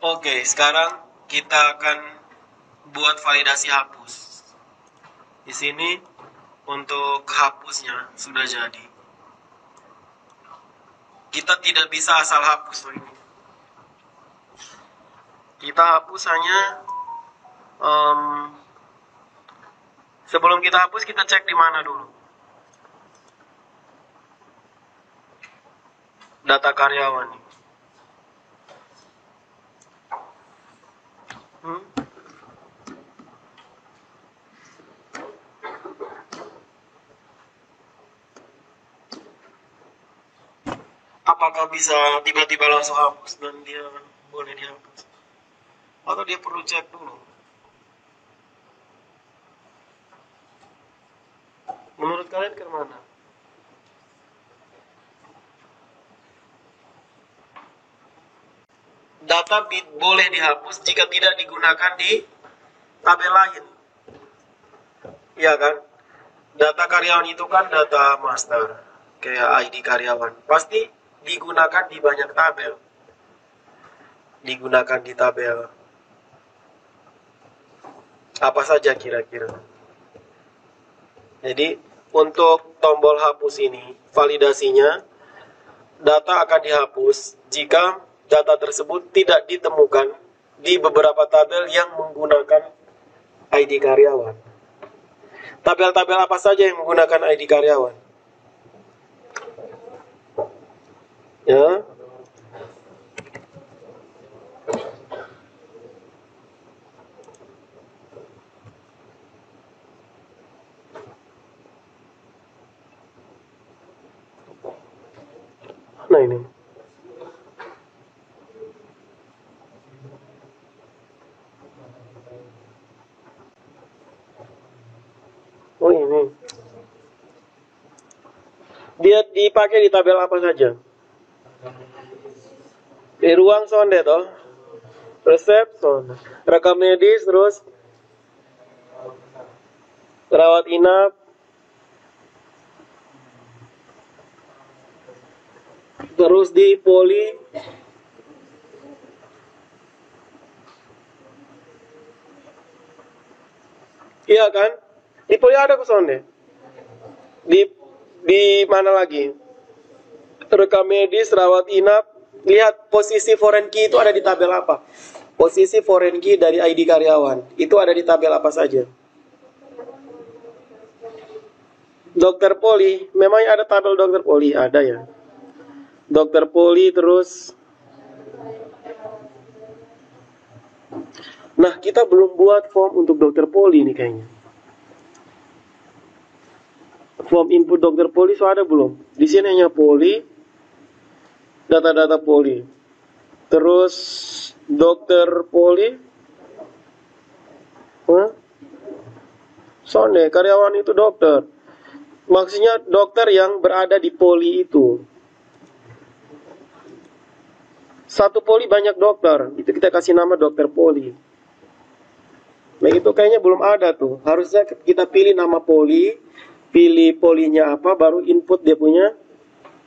Oke, sekarang kita akan buat validasi hapus. Di sini untuk hapusnya sudah jadi. Kita tidak bisa asal hapus ini. Kita hapus hanya sebelum kita hapus kita cek di mana dulu. Data karyawan. Apakah bisa tiba-tiba langsung hapus dan dia boleh dihapus? Atau dia perlu cek dulu? Menurut kalian ke mana? Data boleh dihapus jika tidak digunakan di tabel lain. Iya kan? Data karyawan itu kan data master, kayak ID karyawan. Pasti digunakan di banyak tabel. Digunakan di tabel apa saja kira-kira. Jadi untuk tombol hapus ini, validasinya data akan dihapus jika data tersebut tidak ditemukan di beberapa tabel yang menggunakan ID karyawan. Tabel-tabel apa saja yang menggunakan ID karyawan? Ya. Nah ini. Oh ini. Dia dipakai di tabel apa saja? Di ruang sonde toh. Resep sonde. Rekam medis terus rawat inap. Terus di poli. Iya kan? Di poli ada ke sonde. Di mana lagi? Rekam medis, rawat inap. Lihat posisi foreign key itu ada di tabel apa? Posisi foreign key dari ID karyawan itu ada di tabel apa saja? Dokter poli, memang ada tabel dokter poli, ada ya. Dokter poli terus. Nah, kita belum buat form untuk dokter poli nih kayaknya. Form input dokter poli so ada belum? Di sini hanya poli, data-data poli. Terus dokter poli. Sonde, karyawan itu dokter. Maksudnya dokter yang berada di poli itu. Satu poli banyak dokter, itu kita kasih nama dokter poli. Nah itu kayaknya belum ada tuh. Harusnya kita pilih nama poli, pilih polinya apa, baru input dia punya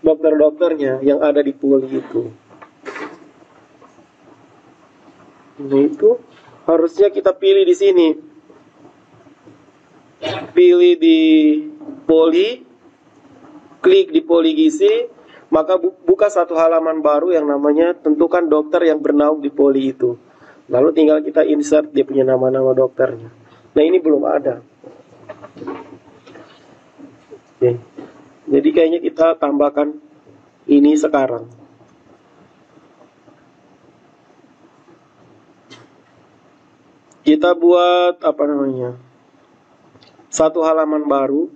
dokter-dokternya yang ada di poli itu. Nah itu harusnya kita pilih di sini. Pilih di poli, klik di poli gizi, maka buka satu halaman baru yang namanya tentukan dokter yang bernaung di poli itu. Lalu tinggal kita insert dia punya nama-nama dokternya. Nah ini belum ada. Oke. Jadi kayaknya kita tambahkan ini sekarang. Kita buat apa namanya? Satu halaman baru.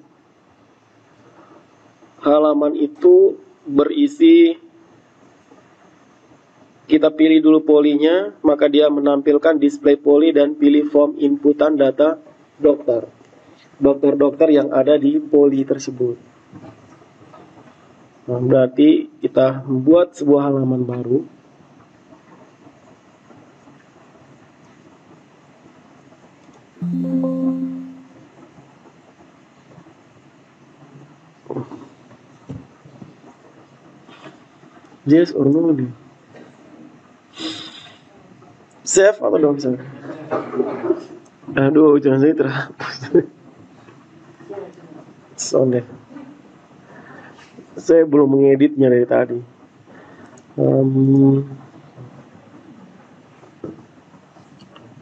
Halaman itu berisi, kita pilih dulu polinya, maka dia menampilkan display poli dan pilih form inputan data dokter. Dokter-dokter yang ada di poli tersebut. Nah, berarti kita membuat sebuah halaman baru. Yes or no? Save atau dong bisa? Aduh, jangan saya terhapus. Sonde. Saya belum mengeditnya dari tadi.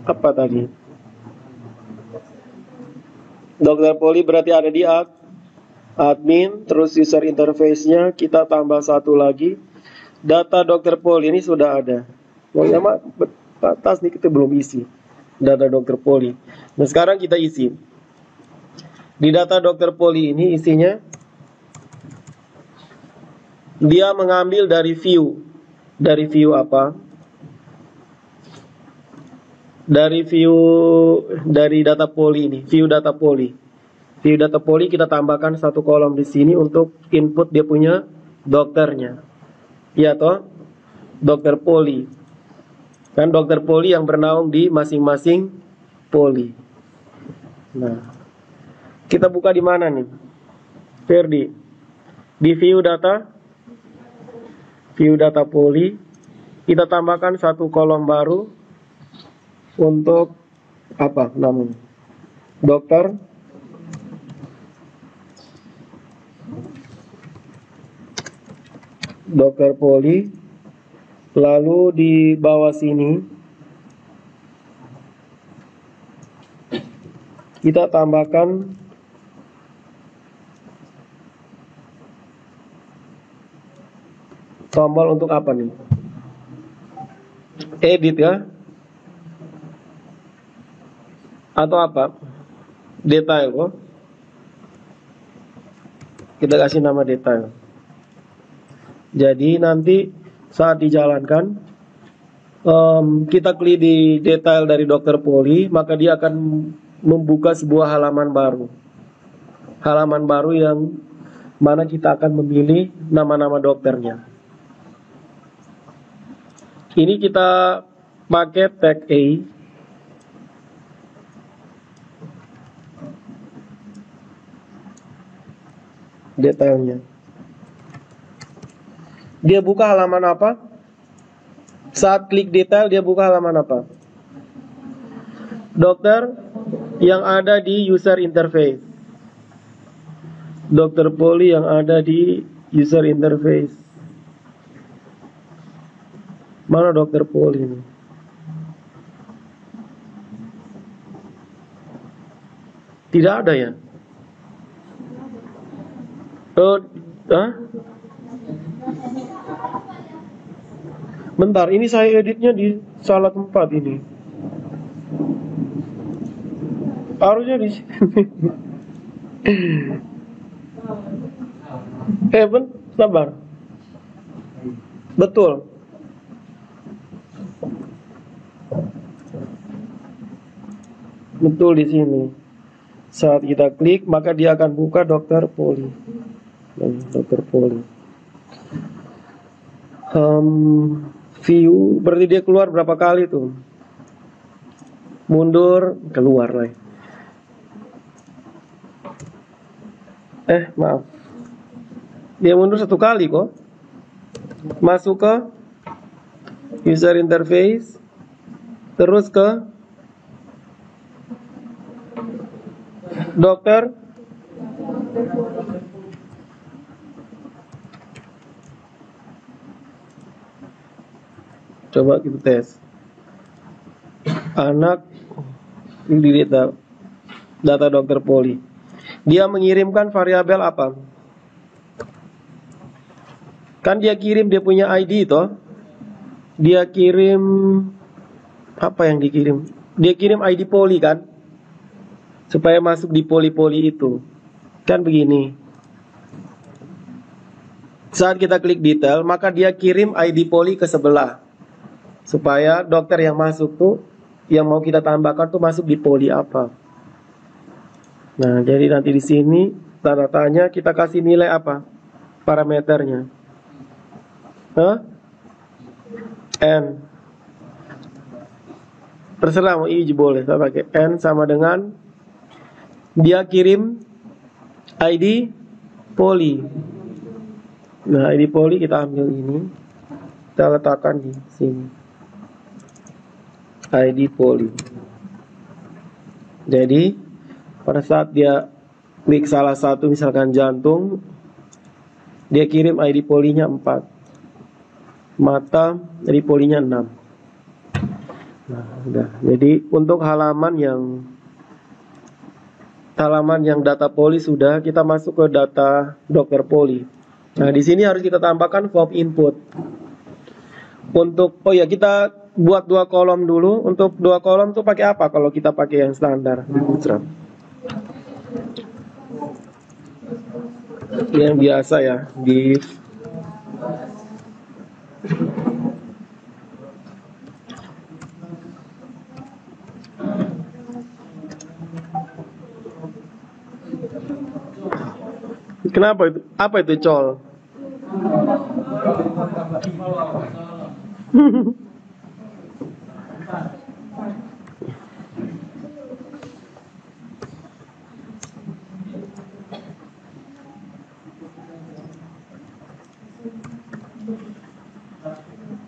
Apa tadi? Dokter Poli berarti ada di admin, terus user interface-nya kita tambah satu lagi. Data Dokter Poli ini sudah ada. Pokoknya atas nih kita belum isi data Dokter Poli. Nah sekarang kita isi. Di data Dokter Poli ini isinya dia mengambil dari view. Dari view apa? Dari view dari data Poli ini, view data Poli. View data Poli kita tambahkan satu kolom di sini untuk input dia punya dokternya. Iya toh? Dokter Poli. Kan dokter Poli yang bernaung di masing-masing Poli. Nah, kita buka di mana nih? Ferdi. Di view data Poli, kita tambahkan satu kolom baru untuk apa namanya? Dokter Poli. Lalu di bawah sini kita tambahkan tombol untuk apa nih? Edit ya? Atau apa? Detail kok. Kita kasih nama detail. Jadi nanti saat dijalankan kita klik di detail dari Dokter Poli, maka dia akan membuka sebuah halaman baru. Halaman baru yang mana kita akan memilih nama-nama dokternya. Ini kita pakai tag A. Detailnya. Dia buka halaman apa? Saat klik detail dia buka halaman apa? Dokter yang ada di user interface. Dokter Poli yang ada di user interface. Mana Dokter Poli ini? Tidak ada ya? Bentar, ini saya editnya di salah tempat ini. Harusnya di sini. Sabar. Betul. Betul di sini. Saat kita klik, maka dia akan buka Dokter Poli. Dokter Poli. View, berarti dia keluar berapa kali tuh? Mundur, keluar lagi. Maaf. Dia mundur satu kali kok. Masuk ke user interface, terus ke dokter. Coba kita tes. Anak di data Dokter Poli. Dia mengirimkan variabel apa? Kan dia kirim dia punya ID toh. Dia kirim apa yang dikirim? Dia kirim ID Poli kan? Supaya masuk di Poli-Poli itu. Kan begini. Saat kita klik detail, maka dia kirim ID Poli ke sebelah. Supaya dokter yang masuk tuh, yang mau kita tambahkan tuh masuk di Poli apa. Nah, jadi nanti di sini tanda tanya kita kasih nilai apa? Parameternya. N. Terserah mau I boleh, saya pakai N sama dengan dia kirim ID Poli. Nah, ID Poli kita ambil ini, kita letakkan di sini. ID poli. Jadi pada saat dia klik salah satu, misalkan jantung, dia kirim ID polinya 4, mata ID polinya 6. Nah, udah. Jadi untuk halaman yang data poli sudah, kita masuk ke data dokter poli. Nah, di sini harus kita tambahkan form input. Untuk kita buat 2 kolom dulu. Untuk 2 kolom tuh pakai apa kalau kita pakai yang standar di Bootstrap? Yang biasa ya, div. Kenapa itu? Apa itu col?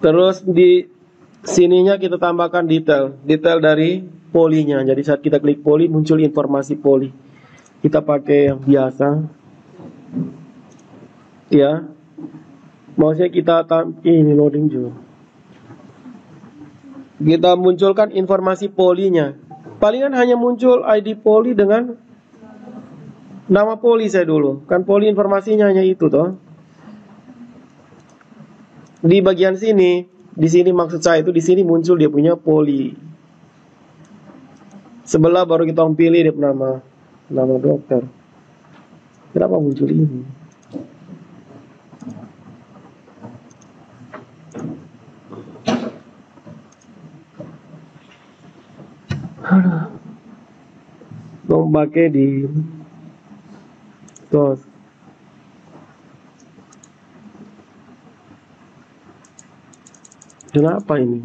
Terus di sininya kita tambahkan detail dari polinya. Jadi saat kita klik poli muncul informasi poli. Kita pakai yang biasa. Ya. Maksudnya kita ini loading juga. Kita munculkan informasi polinya. Palingan hanya muncul ID poli dengan nama poli saya dulu. Kan poli informasinya hanya itu toh. Di bagian sini, di sini maksud saya itu di sini muncul dia punya poli. Sebelah baru kita pilih dia nama dokter. Kenapa muncul ini? Dong pakai di tos. Kenapa ini?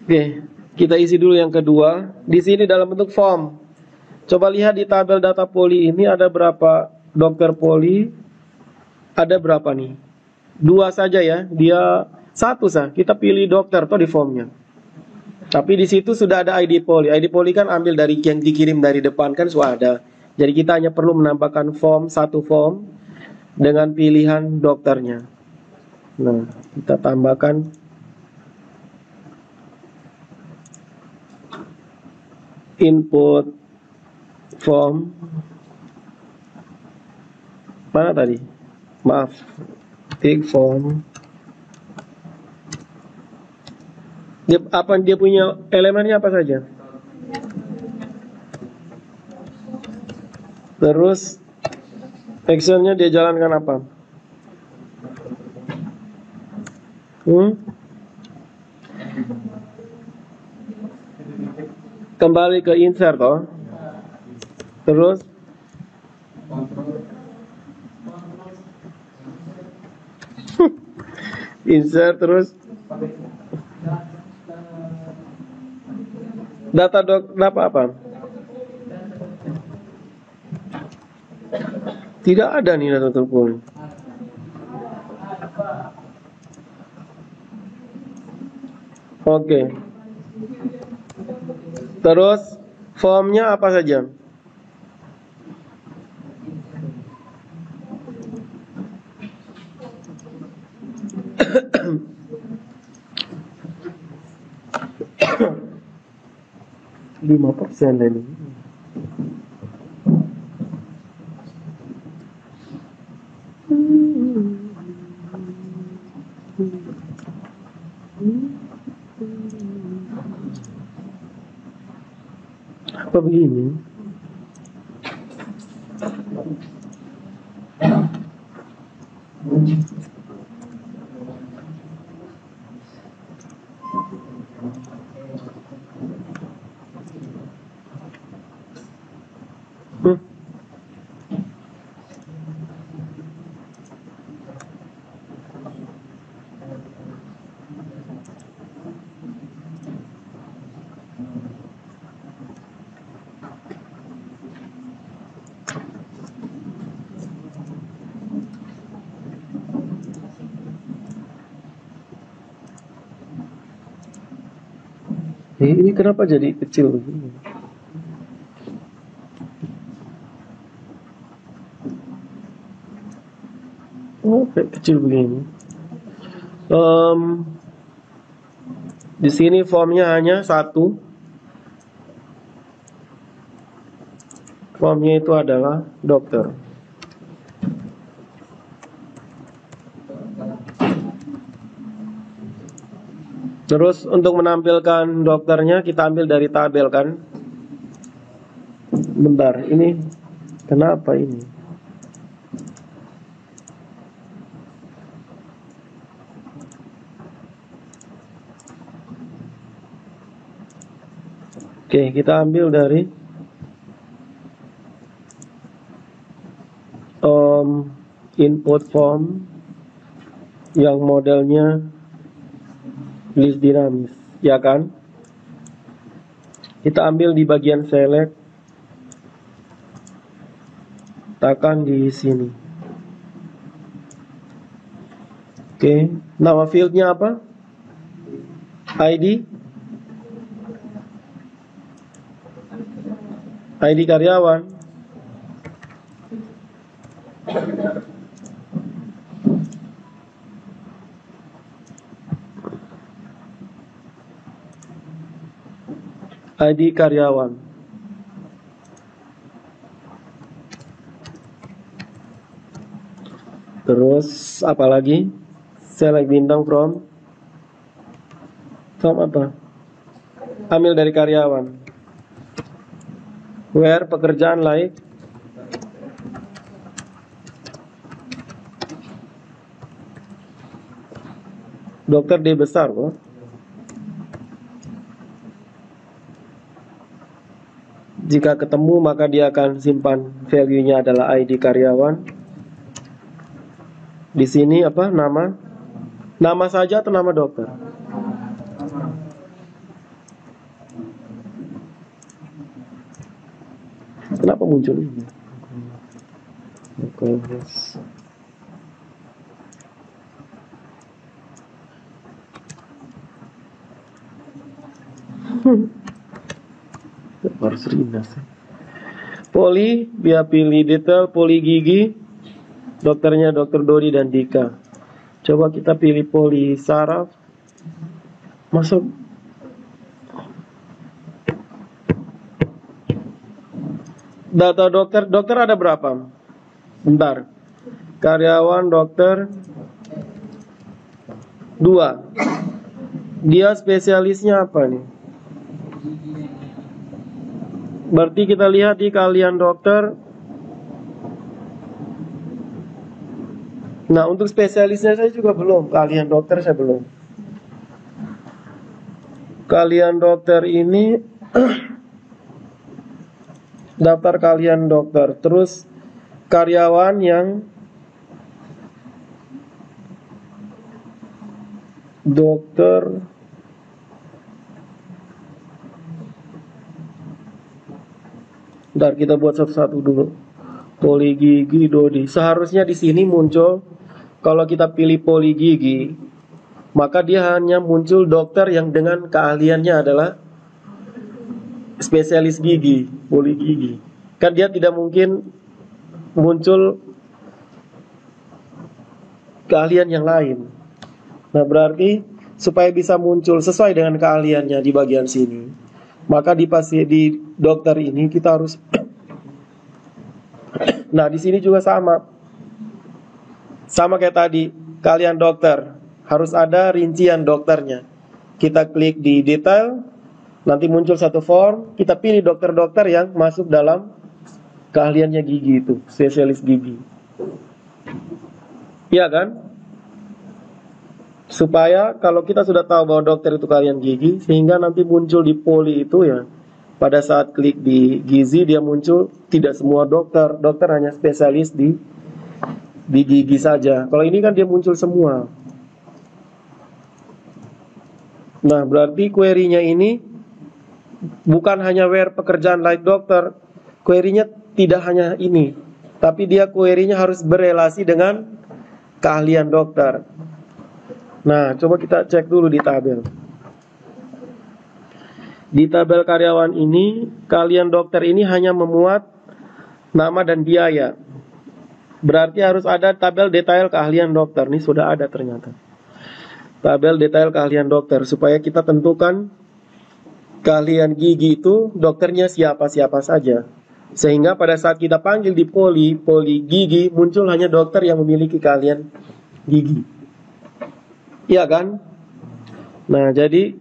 Oke, kita isi dulu yang kedua. Di sini dalam bentuk form. Coba lihat di tabel data poli ini ada berapa dokter poli? Ada berapa nih? 2 saja ya. Dia 1 sah. Kita pilih dokter tuh di formnya. Tapi di situ sudah ada ID poli. ID poli kan ambil dari yang dikirim dari depan kan sudah ada. Jadi kita hanya perlu menambahkan satu form dengan pilihan dokternya. Nah, kita tambahkan input form. Mana tadi? Maaf. Take form. Dia punya elemennya apa saja? Terus actionnya dia jalankan apa? Kembali ke insert toh. Terus insert terus data apa? Tidak ada nih data terpulih. Oke. Terus formnya apa saja? Lima persen ini. Apa begini? Ini kenapa jadi kecil begini? Oh, kayak kecil begini. Di sini formnya hanya satu. Formnya itu adalah dokter. Terus untuk menampilkan dokternya kita ambil dari tabel kan. Bentar, ini kenapa ini? Oke, kita ambil dari input form yang modelnya list dinamis, ya kan? Kita ambil di bagian select, tekan di sini. Oke, nama fieldnya apa? ID karyawan. ID karyawan. Terus apa lagi? Select bintang from apa? Ambil dari karyawan. Where pekerjaan like dokter D besar kok. Jika ketemu maka dia akan simpan value-nya adalah ID karyawan. Di sini apa? Nama saja atau nama dokter? Kenapa muncul ini? Harus rindas. Poli, dia pilih detail poli gigi. Dokternya Dokter Dodi dan Dika. Coba kita pilih poli saraf. Masuk. Data dokter ada berapa? Bentar. Karyawan dokter 2. Dia spesialisnya apa nih? Berarti kita lihat di keahlian dokter. Nah, untuk spesialisnya saya juga belum. Keahlian dokter saya belum. Keahlian dokter ini daftar keahlian dokter. Terus karyawan yang dokter Ntar kita buat satu-satu dulu. Poli gigi Dodi. Seharusnya di sini muncul, kalau kita pilih poli gigi, maka dia hanya muncul dokter yang dengan keahliannya adalah spesialis gigi, poli gigi. Kan dia tidak mungkin muncul keahlian yang lain. Nah, berarti supaya bisa muncul sesuai dengan keahliannya di bagian sini, maka di dokter ini kita harus nah, di sini juga sama. Sama kayak tadi, keahlian dokter harus ada rincian dokternya. Kita klik di detail, nanti muncul satu form, kita pilih dokter-dokter yang masuk dalam keahliannya gigi itu, spesialis gigi. Iya kan? Supaya kalau kita sudah tahu bahwa dokter itu keahlian gigi, sehingga nanti muncul di poli itu ya, pada saat klik di gizi dia muncul tidak semua dokter hanya spesialis di gigi saja. Kalau ini kan dia muncul semua. Nah, berarti query-nya ini bukan hanya where pekerjaan like dokter. Query-nya tidak hanya ini, tapi dia query-nya harus berelasi dengan keahlian dokter. Nah, coba kita cek dulu di tabel. Di tabel karyawan ini, kalian dokter ini hanya memuat nama dan biaya. Berarti harus ada tabel detail keahlian dokter. Ini sudah ada ternyata. Tabel detail keahlian dokter. Supaya kita tentukan keahlian gigi itu dokternya siapa-siapa saja. Sehingga pada saat kita panggil di poli gigi, muncul hanya dokter yang memiliki keahlian gigi. Iya kan? Nah, jadi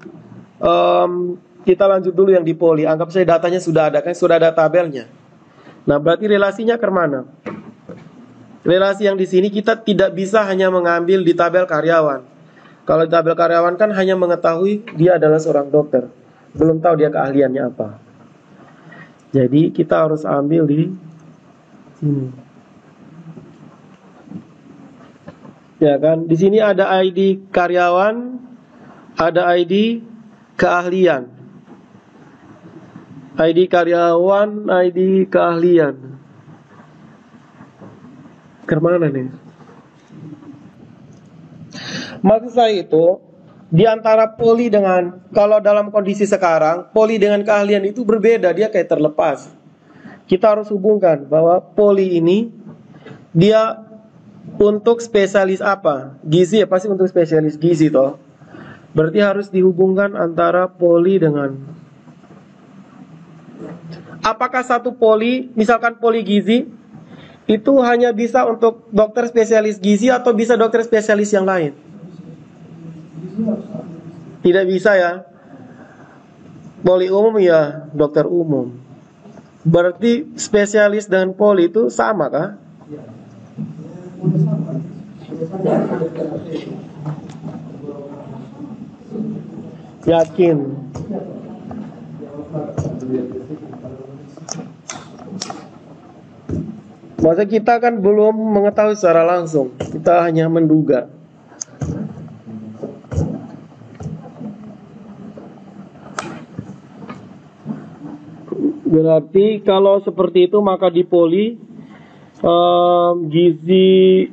kita lanjut dulu yang di poli. Anggap saja datanya sudah ada, kan sudah ada tabelnya. Nah, berarti relasinya ke mana? Relasi yang di sini kita tidak bisa hanya mengambil di tabel karyawan. Kalau di tabel karyawan kan hanya mengetahui dia adalah seorang dokter, belum tahu dia keahliannya apa. Jadi kita harus ambil di sini. Ya kan? Di sini ada ID karyawan, ada ID keahlian. ID karyawan, ID keahlian. Kemana nih? Maksud saya itu, di antara poli dengan, kalau dalam kondisi sekarang, poli dengan keahlian itu berbeda, dia kayak terlepas. Kita harus hubungkan bahwa poli ini, dia untuk spesialis apa? Gizi ya, pasti untuk spesialis gizi toh. Berarti harus dihubungkan antara poli dengan, apakah satu poli, misalkan poli gizi, itu hanya bisa untuk dokter spesialis gizi atau bisa dokter spesialis yang lain? Tidak bisa ya. Poli umum ya dokter umum. Berarti spesialis dan poli itu sama kah? Yakin? Masa kita kan belum mengetahui secara langsung, kita hanya menduga. Berarti kalau seperti itu maka di poli gizi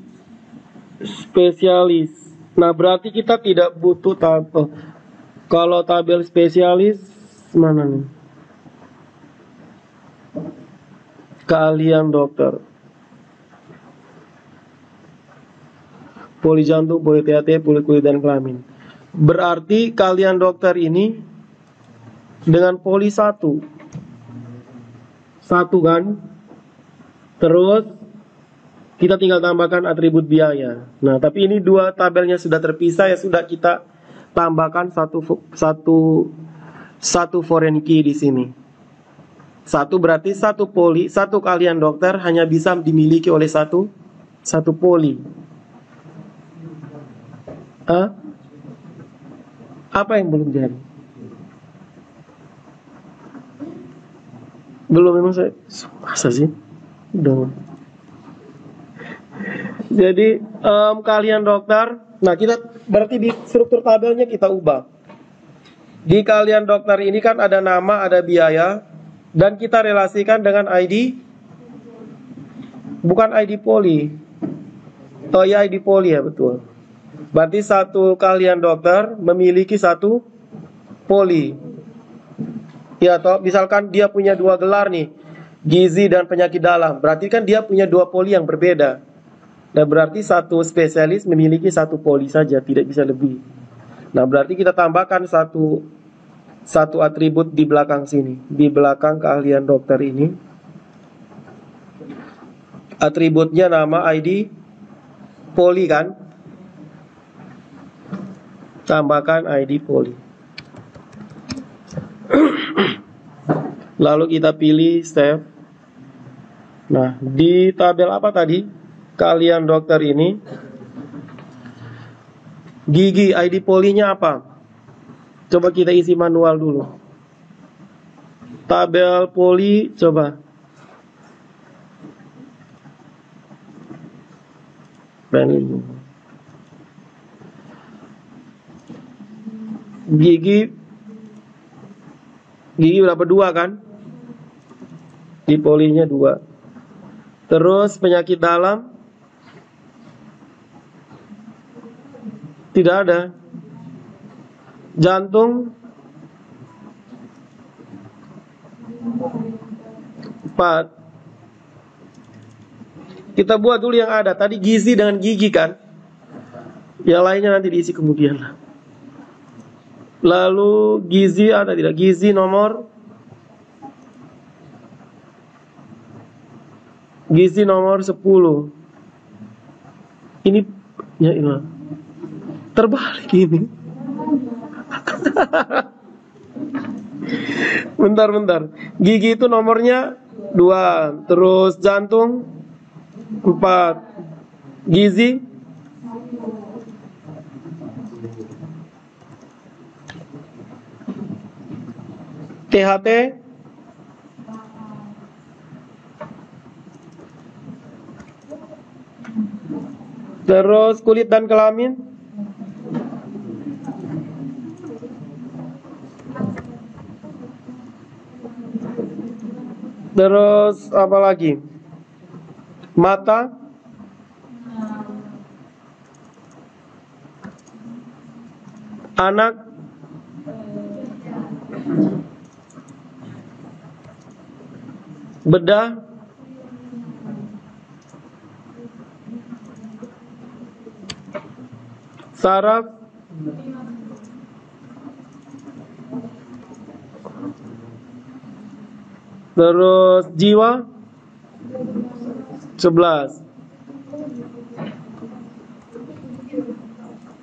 spesialis. Nah berarti kita tidak butuh tabel. Kalau tabel spesialis mana nih? Keahlian dokter. Poli jantung, poli THT, poli kulit dan kelamin. Berarti kalian dokter ini dengan poli satu kan? Terus kita tinggal tambahkan atribut biaya. Nah, tapi ini dua tabelnya sudah terpisah, ya sudah kita tambahkan satu foreign key di sini. Satu berarti satu poli, satu kalian dokter hanya bisa dimiliki oleh satu poli. Apa yang belum jadi? Belum, memang saya masa sih? Udah. Jadi kalian dokter, nah kita berarti di struktur tabelnya kita ubah. Di kalian dokter ini kan ada nama, ada biaya, dan kita relasikan dengan ID, bukan ID poli. Oh ya, ID poli ya, betul. Berarti satu kalian dokter memiliki satu poli. Ya toh, misalkan dia punya dua gelar nih, gizi dan penyakit dalam. Berarti kan dia punya dua poli yang berbeda. Dan berarti satu spesialis memiliki satu poli saja, tidak bisa lebih. Nah berarti kita tambahkan satu atribut di belakang sini, di belakang keahlian dokter ini. Atributnya nama, ID, poli kan? Tambahkan ID poli. Lalu kita pilih step. Nah, di tabel apa tadi? Kalian dokter ini. Gigi, ID polinya apa? Coba kita isi manual dulu. Tabel poli, coba. Gigi berapa? 2 kan? Di polinya 2. Terus penyakit dalam tidak ada. Jantung 4. Kita buat dulu yang ada. Tadi gizi dengan gigi kan. Yang lainnya nanti diisi kemudian. Lalu gizi ada tidak? Gizi nomor 10. Ini ya ini. Terbalik ini. Bentar. Gigi itu nomornya 2. Terus jantung 4. Gizi THT terus kulit dan kelamin terus apa lagi? Mata, anak, bedah, saraf, terus jiwa 11.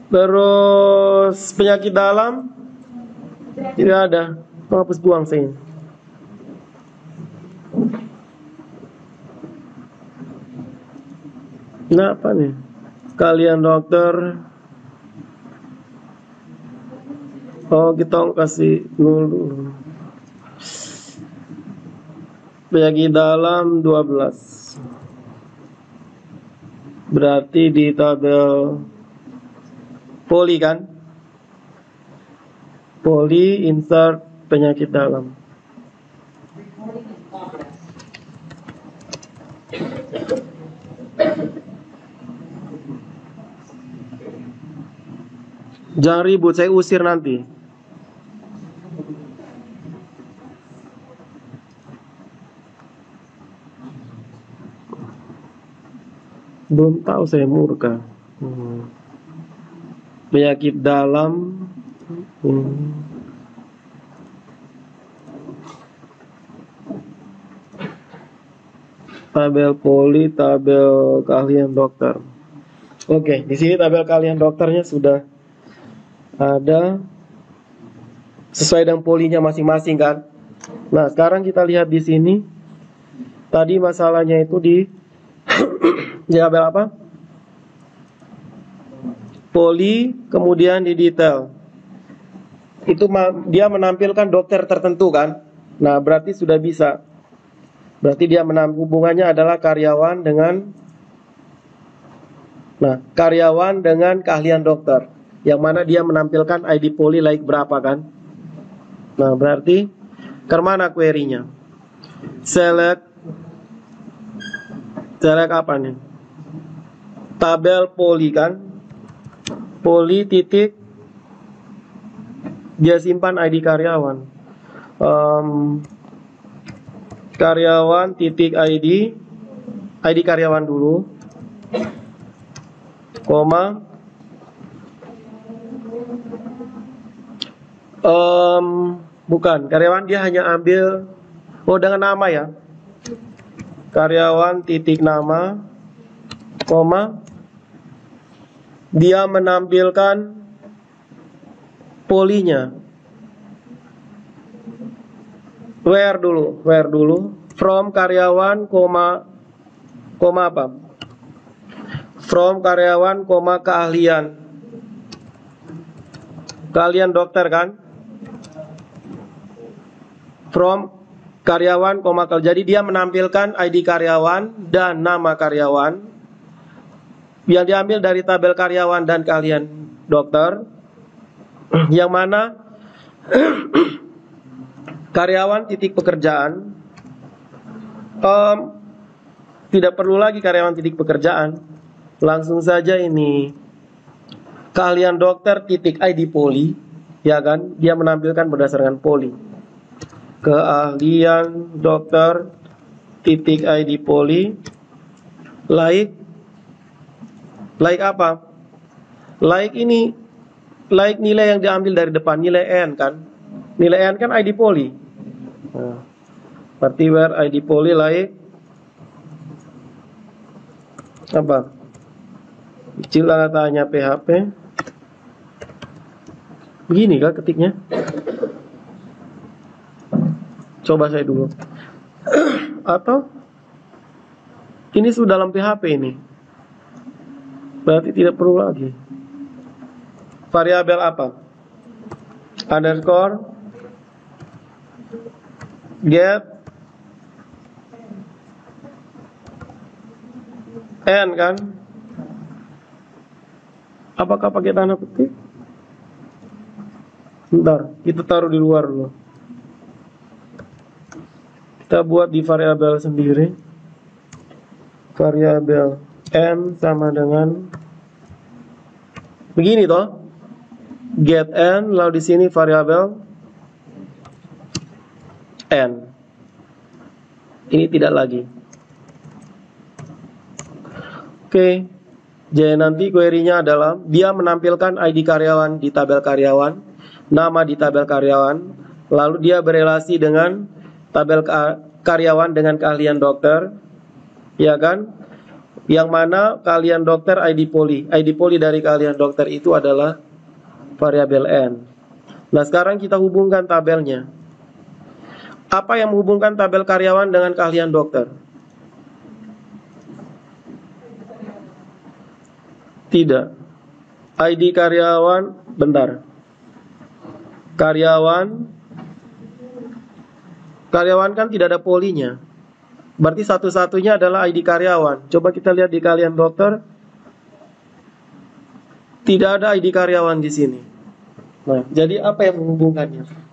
Terus penyakit dalam tidak ada. Hapus buang saya. Nah, apa nih? Kalian dokter. Oh, kita kasih 0 dulu. Penyakit dalam 12. Berarti di tabel poli kan? Poli insert penyakit dalam. Jangan ribut, saya usir nanti. Belum tahu saya murka. Penyakit dalam. Tabel poli, tabel keahlian dokter. Oke, di sini tabel keahlian dokternya sudah ada sesuai dengan polinya masing-masing kan. Nah, sekarang kita lihat di sini. Tadi masalahnya itu di tabel apa? Poli, kemudian di detail. Itu dia menampilkan dokter tertentu kan. Nah, berarti sudah bisa. Berarti dia hubungannya adalah karyawan dengan keahlian dokter. Yang mana dia menampilkan ID poli like berapa kan. Nah, berarti kemana query-nya? Select apa nih? Tabel poli kan. Poli titik dia simpan ID karyawan. Karyawan titik ID karyawan dulu, koma, bukan karyawan, dia hanya ambil dengan nama ya, karyawan titik nama, koma, dia menampilkan polinya. Where dulu, from karyawan, koma apa? From karyawan, koma keahlian. Keahlian dokter kan? From karyawan, koma jadi dia menampilkan ID karyawan dan nama karyawan yang diambil dari tabel karyawan dan keahlian dokter, yang mana karyawan titik pekerjaan, tidak perlu lagi karyawan titik pekerjaan, langsung saja ini keahlian dokter titik ID poli, ya kan? Dia menampilkan berdasarkan poli. Keahlian dokter titik ID poli like apa? Like ini, like nilai yang diambil dari depan, nilai n kan? Nilai n kan ID poli. Nah, berarti where ID poli like apa? Kecil tanda tanya PHP. Begini kah ketiknya? Coba saya dulu. Atau ini sudah dalam PHP ini. Berarti tidak perlu lagi. Variabel apa? Underscore get n kan? Apakah pakai tanda petik? Bentar, kita taruh di luar dulu. Kita buat di variabel sendiri. Variabel n sama dengan begini toh. Get n, lalu di sini variabel n. Ini tidak lagi. Oke. Jadi nanti query-nya adalah dia menampilkan ID karyawan di tabel karyawan, nama di tabel karyawan, lalu dia berelasi dengan tabel karyawan dengan keahlian dokter, ya kan? Yang mana keahlian dokter ID poli dari keahlian dokter itu adalah variabel n. Nah, sekarang kita hubungkan tabelnya. Apa yang menghubungkan tabel karyawan dengan keahlian dokter? Tidak. ID karyawan, bentar. Karyawan kan tidak ada polinya. Berarti satu-satunya adalah ID karyawan. Coba kita lihat di keahlian dokter. Tidak ada ID karyawan di sini. Nah, jadi apa yang menghubungkannya?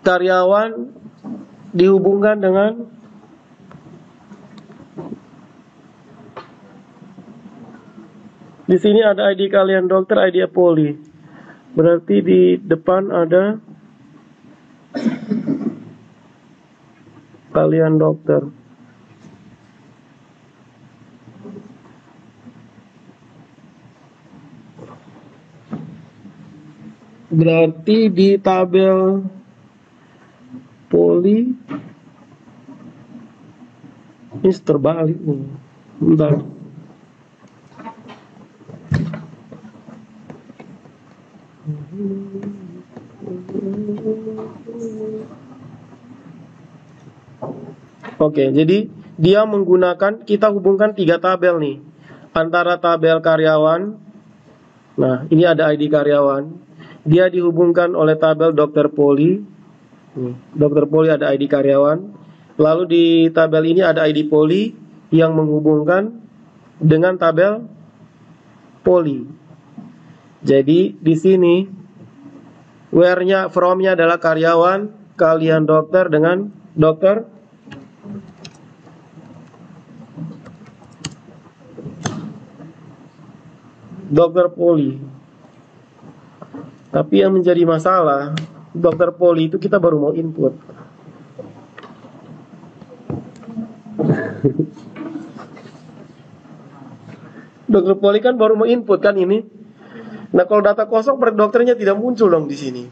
Karyawan dihubungkan dengan di sini ada ID kalian dokter, ID poli. Berarti di depan ada kalian dokter. Berarti di tabel poli ini terbalik nih. Bentar. Oke, jadi dia menggunakan, kita hubungkan 3 tabel nih. Antara tabel karyawan. Nah, ini ada ID karyawan. Dia dihubungkan oleh tabel dokter poli. Dokter poli ada ID karyawan. Lalu di tabel ini ada ID poli yang menghubungkan dengan tabel poli. Jadi di sini where-nya, from-nya adalah karyawan, keahlian dokter dengan dokter poli. Tapi yang menjadi masalah, dokter poli itu kita baru mau input. Dokter poli kan baru mau input kan ini. Nah, kalau data kosong dokternya tidak muncul dong di sini.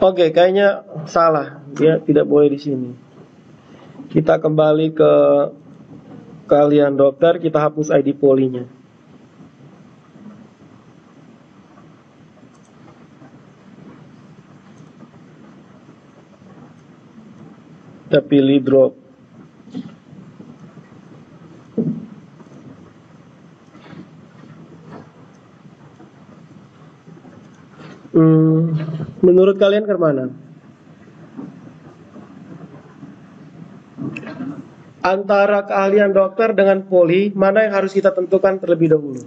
Oke, kayaknya salah. Dia tidak boleh di sini. Kita kembali ke keahlian dokter, kita hapus ID polinya. Kita pilih drop. Menurut kalian ke mana? Antara keahlian dokter dengan poli, mana yang harus kita tentukan terlebih dahulu?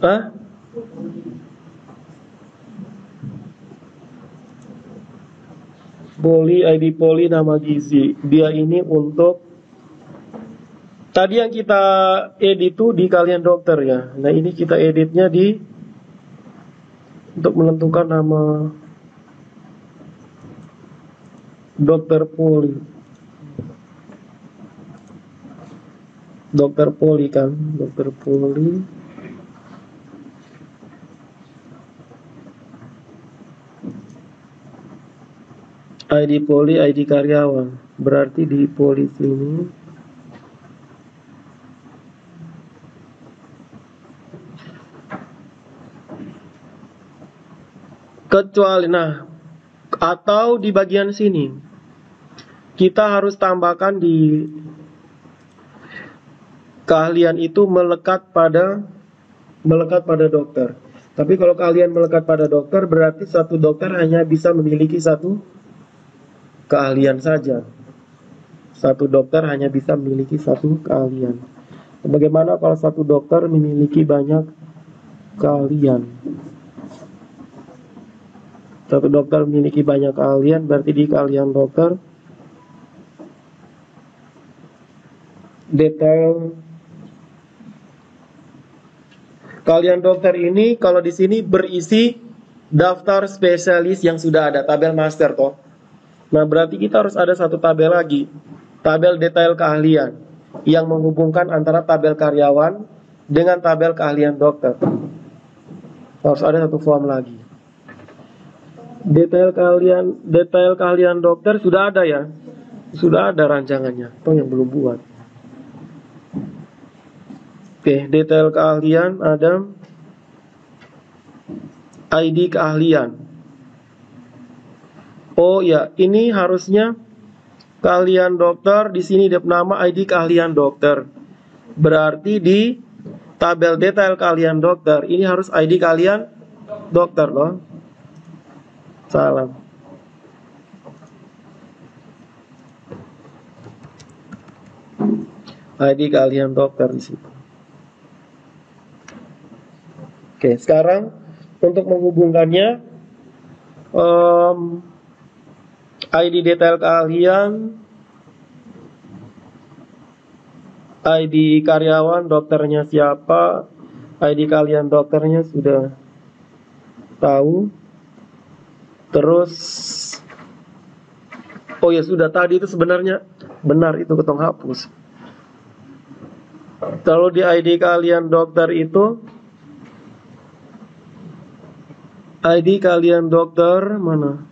Hah? Poli, ID poli, nama gizi. Dia ini untuk tadi yang kita edit itu di kalian dokter ya. Nah ini kita editnya di untuk menentukan nama dokter poli. Dokter poli kan, dokter poli. ID poli, ID karyawan. Berarti di poli sini kecuali, nah, atau di bagian sini kita harus tambahkan di keahlian itu melekat pada dokter. Tapi kalau kalian melekat pada dokter, berarti satu dokter hanya bisa memiliki satu keahlian saja. Satu dokter hanya bisa memiliki satu keahlian. Bagaimana kalau satu dokter memiliki banyak keahlian? Satu dokter memiliki banyak keahlian, berarti di keahlian dokter detail keahlian dokter ini kalau di sini berisi daftar spesialis yang sudah ada, tabel master toh. Nah, berarti kita harus ada satu tabel lagi, tabel detail keahlian yang menghubungkan antara tabel karyawan dengan tabel keahlian dokter. Harus ada satu form lagi. Detail keahlian dokter sudah ada ya, sudah ada rancangannya, toh yang belum buat. Oke, detail keahlian ada ID keahlian. Oh ya, ini harusnya keahlian dokter di sini nama ID keahlian dokter. Berarti di tabel detail keahlian dokter ini harus ID keahlian dokter loh. Salam. ID keahlian dokter di situ. Oke, sekarang untuk menghubungkannya ID detail keahlian, ID karyawan dokternya siapa, ID keahlian dokternya sudah tahu. Terus oh ya sudah, tadi itu sebenarnya benar, itu ketong hapus. Kalau di ID keahlian dokter itu ID keahlian dokter mana?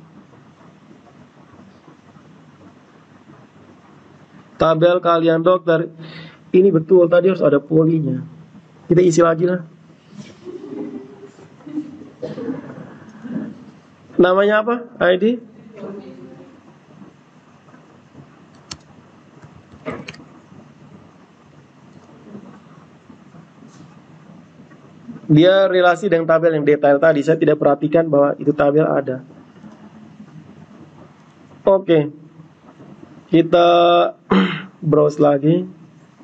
Tabel keahlian dokter. Ini betul, tadi harus ada polinya. Kita isi lagi lah. Namanya apa? ID? Dia relasi dengan tabel yang detail tadi. Saya tidak perhatikan bahwa itu tabel ada. Oke. Kita browse lagi.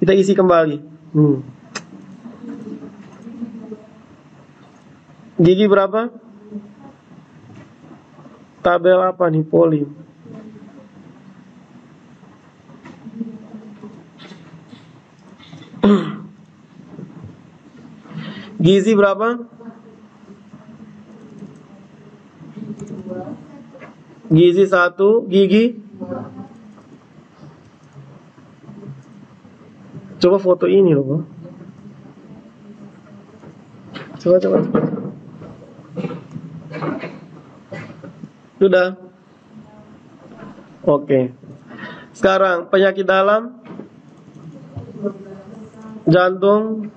Kita isi kembali. Gigi berapa? Tabel apa nih? Poli. Gizi berapa? Gizi 1, gigi. Coba foto ini loh, Bang. Coba. Sudah. Oke. Sekarang penyakit dalam. Jantung.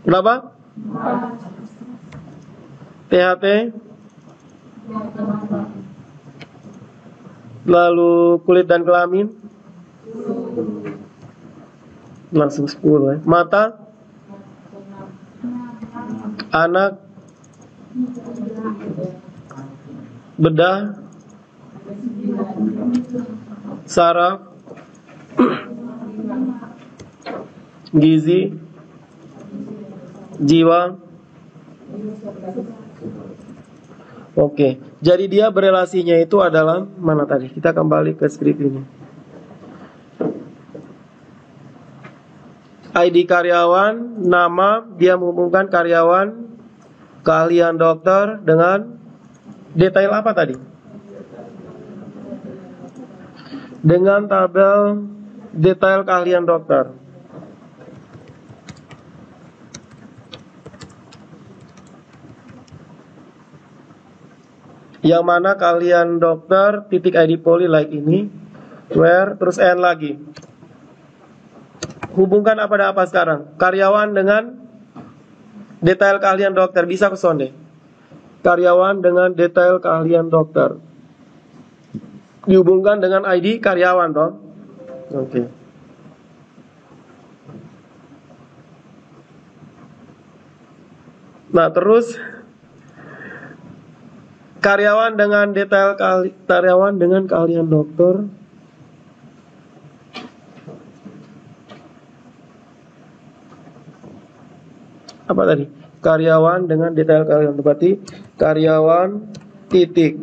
Berapa? THT. Lalu kulit dan kelamin. Langsung 10 ya. Mata. Anak. Bedah. Saraf. gizi, jiwa. Oke, jadi dia berelasinya itu adalah mana tadi? Kita kembali ke skrip ini. ID karyawan, nama, dia menghubungkan karyawan, keahlian dokter dengan detail apa tadi? Dengan tabel detail keahlian dokter. Yang mana kalian dokter titik ID poli like ini, where terus n lagi. Hubungkan apa dan apa sekarang? Karyawan dengan detail keahlian dokter, bisa ke sonde. Karyawan dengan detail keahlian dokter dihubungkan dengan ID karyawan toh. Oke. Nah terus karyawan dengan detail karyawan dengan keahlian dokter. Apa tadi? Karyawan dengan detail keahlian, berarti karyawan titik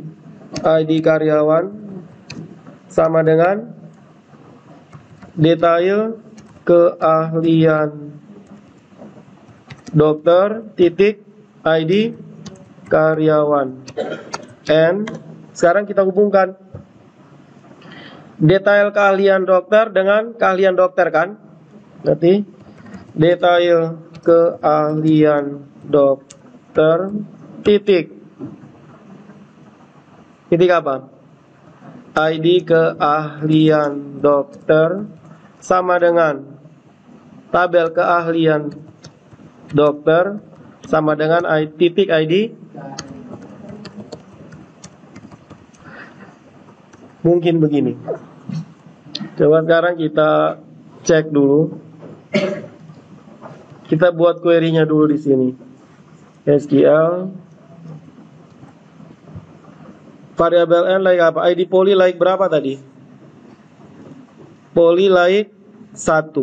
ID karyawan sama dengan detail keahlian dokter titik ID karyawan. And sekarang kita hubungkan detail keahlian dokter dengan keahlian dokter kan? Berarti detail keahlian dokter titik apa? ID keahlian dokter sama dengan tabel keahlian dokter sama dengan titik ID. Mungkin begini. Coba sekarang kita cek dulu. Kita buat query-nya dulu di sini. SQL variabel n like apa? ID poli like berapa tadi? Poli like 1.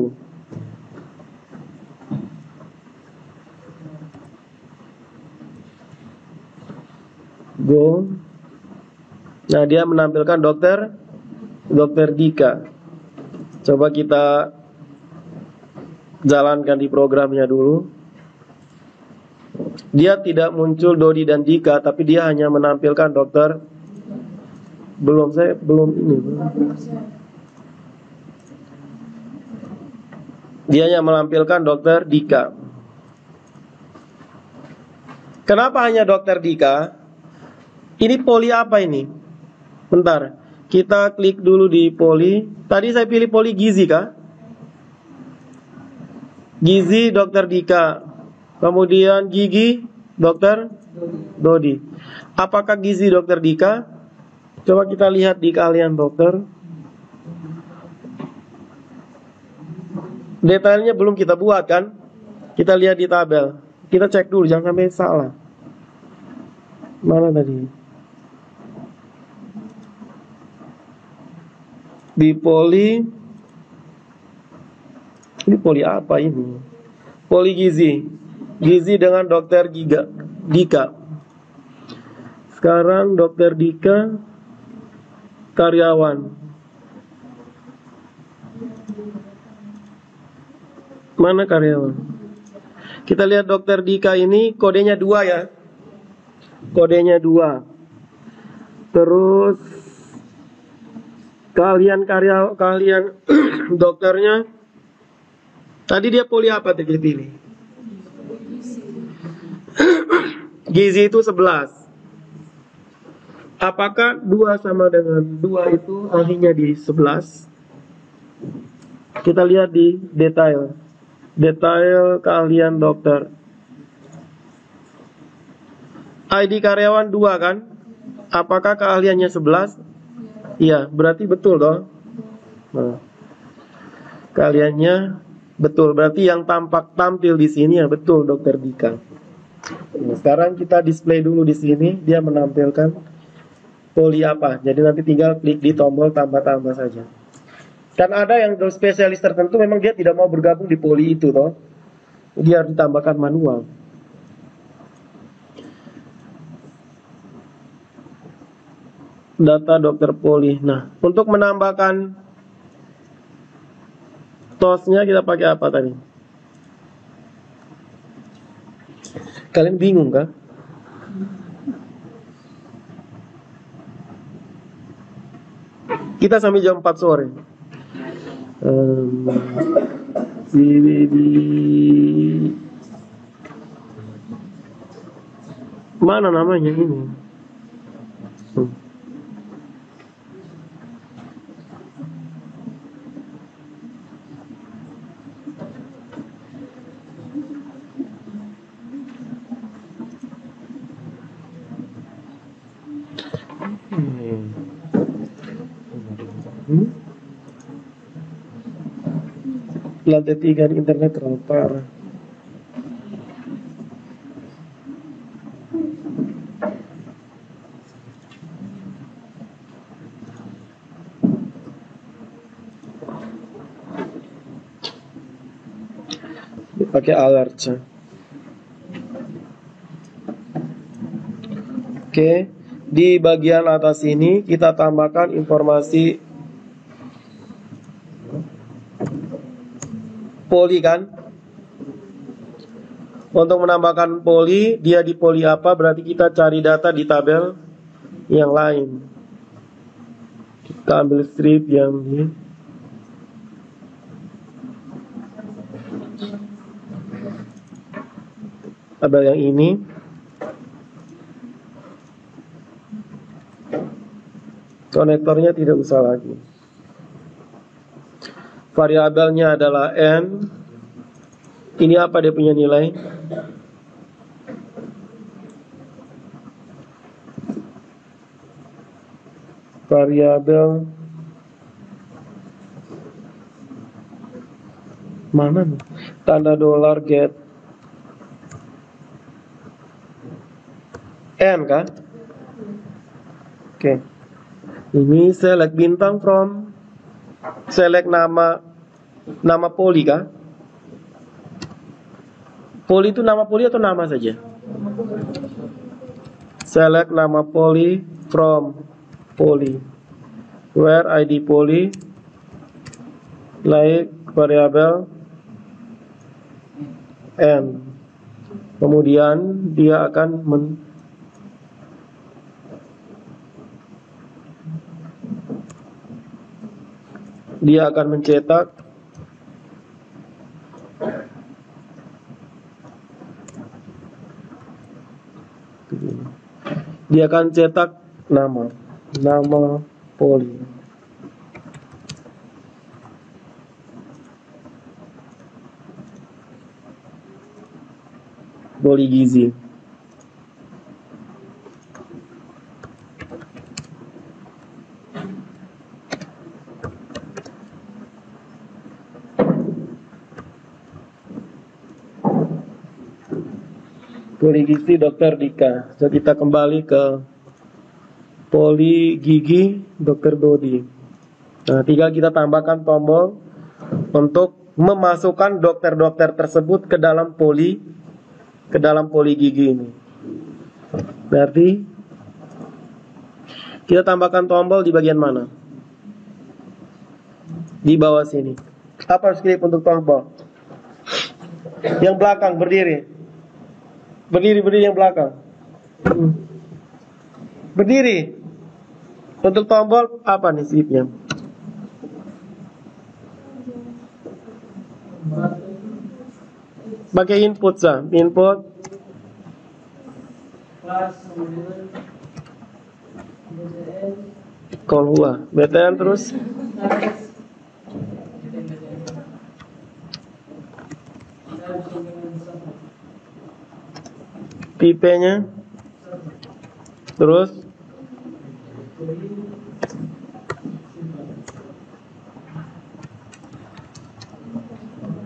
Go. Nah, dia menampilkan dokter Dika. Coba kita jalankan di programnya dulu. Dia tidak muncul Dodi dan Dika, tapi dia hanya menampilkan dokter. Belum ini. Dia hanya menampilkan dokter Dika. Kenapa hanya dokter Dika? Ini poli apa ini? Bentar, kita klik dulu di poli. Tadi saya pilih poli gizi kah? Gizi dokter Dika. Kemudian gigi dokter Dodi. Apakah gizi dokter Dika? Coba kita lihat di keahlian dokter. Detailnya belum kita buat kan? Kita lihat di tabel. Kita cek dulu, jangan sampai salah. Mana tadi? Di poli. Ini poli apa ini? Poli gizi. Gizi dengan dokter Dika. Sekarang dokter Dika karyawan. Mana karyawan? Kita lihat dokter Dika ini kodenya 2 ya. Kodenya 2. Terus keahlian dokternya. Tadi dia poli apa tadi pilih? Gizi itu 11. Apakah 2 sama dengan 2 itu ahlinya di 11? Kita lihat di detail. Detail keahlian dokter. ID karyawan 2 kan? Apakah keahliannya 11? Iya, berarti betul dong. Nah, keahliannya betul. Berarti yang tampil di sini ya betul dokter Dika. Nah, sekarang kita display dulu di sini. Dia menampilkan poli apa. Jadi nanti tinggal klik di tombol tambah-tambah saja. Dan ada yang spesialis tertentu memang dia tidak mau bergabung di poli itu toh. Dia harus ditambahkan manual. Data dokter poli. Nah, untuk menambahkan TOS-nya kita pakai apa tadi? Kalian bingung kan? Kita sampai jam 4 sore. Mana namanya ini? Lantai 3 internet terlalu parah. Pakai alertnya. Oke, di bagian atas ini kita tambahkan informasi poli kan. Untuk menambahkan poli, dia di poli apa, berarti kita cari data di tabel yang lain. Kita ambil strip yang ini. Tabel yang ini. Konektornya tidak usah lagi. Variabelnya adalah N. Ini apa dia punya nilai? Variabel mana nih? Tanda dolar get N kan? Oke. Ini select bintang from, select nama poli kah? Poli itu nama poli atau nama saja? Select nama poli from poli. Where ID poli like variabel N. Kemudian dia akan mencetak nama poli. Poli gizi. Poli gizi Dokter Dika. Jadi kita kembali ke poli gigi Dokter Dodi. Nah, tinggal kita tambahkan tombol untuk memasukkan dokter-dokter tersebut ke dalam poli gigi ini. Berarti kita tambahkan tombol di bagian mana? Di bawah sini. Apa script untuk tombol? Yang belakang berdiri. Berdiri yang belakang. Berdiri. Untuk tombol apa nih scriptnya? Pakai input sah. Input call huah. BTN terus pipe-nya terus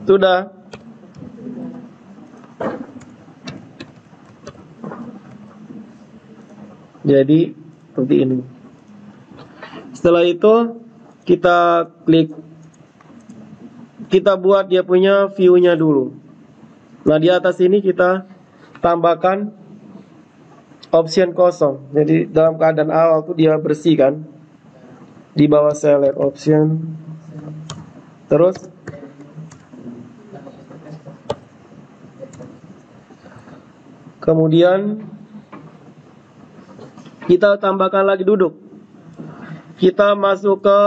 sudah. Jadi seperti ini. Setelah itu kita klik kita buat dia punya view-nya dulu. Nah, di atas ini kita tambahkan option kosong. Jadi dalam keadaan awal tuh dia bersih kan. Di bawah select option. Terus kemudian kita tambahkan lagi duduk. Kita masuk ke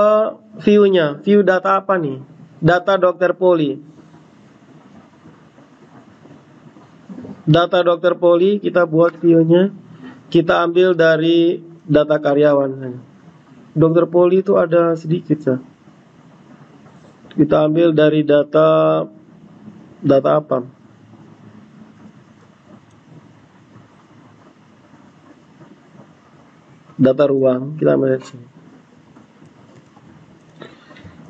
view-nya. View data apa nih? Data dokter poli. Data dokter poli kita buat view-nya. Kita ambil dari data karyawan. Dokter poli itu ada sedikit ya. Kita ambil dari data apa? Data ruang. Kita ambil dari sini.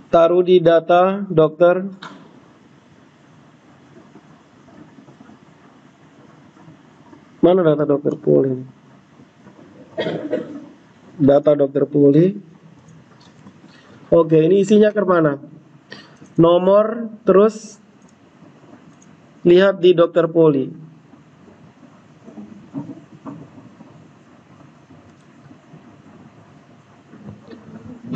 Taruh di data dokter. Mana data dokter poli? Data dokter poli. Oke, ini isinya ke mana? Nomor, terus lihat di dokter poli.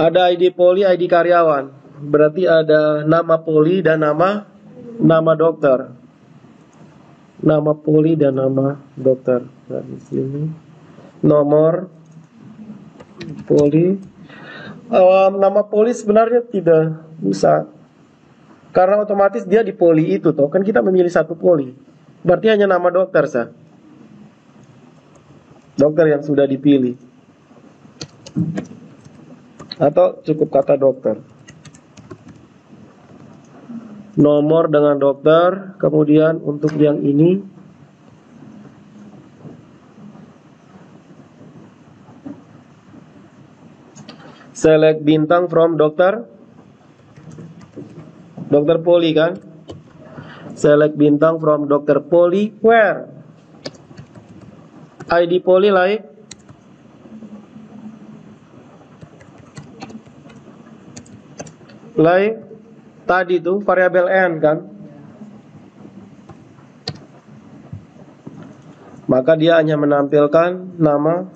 Ada ID poli, ID karyawan. Berarti ada nama poli dan nama dokter. Nama poli dan nama dokter. Nah, di sini nomor poli. Nama poli sebenarnya tidak usah, karena otomatis dia di poli itu toh. Kan kita memilih satu poli. Berarti hanya nama dokter sah. Dokter yang sudah dipilih. Atau cukup kata dokter. Nomor dengan dokter. Kemudian untuk yang ini select bintang from dokter. Dokter poli kan. Select bintang from dokter poli. Where? ID poli like tadi tuh variabel n kan. Maka dia hanya menampilkan nama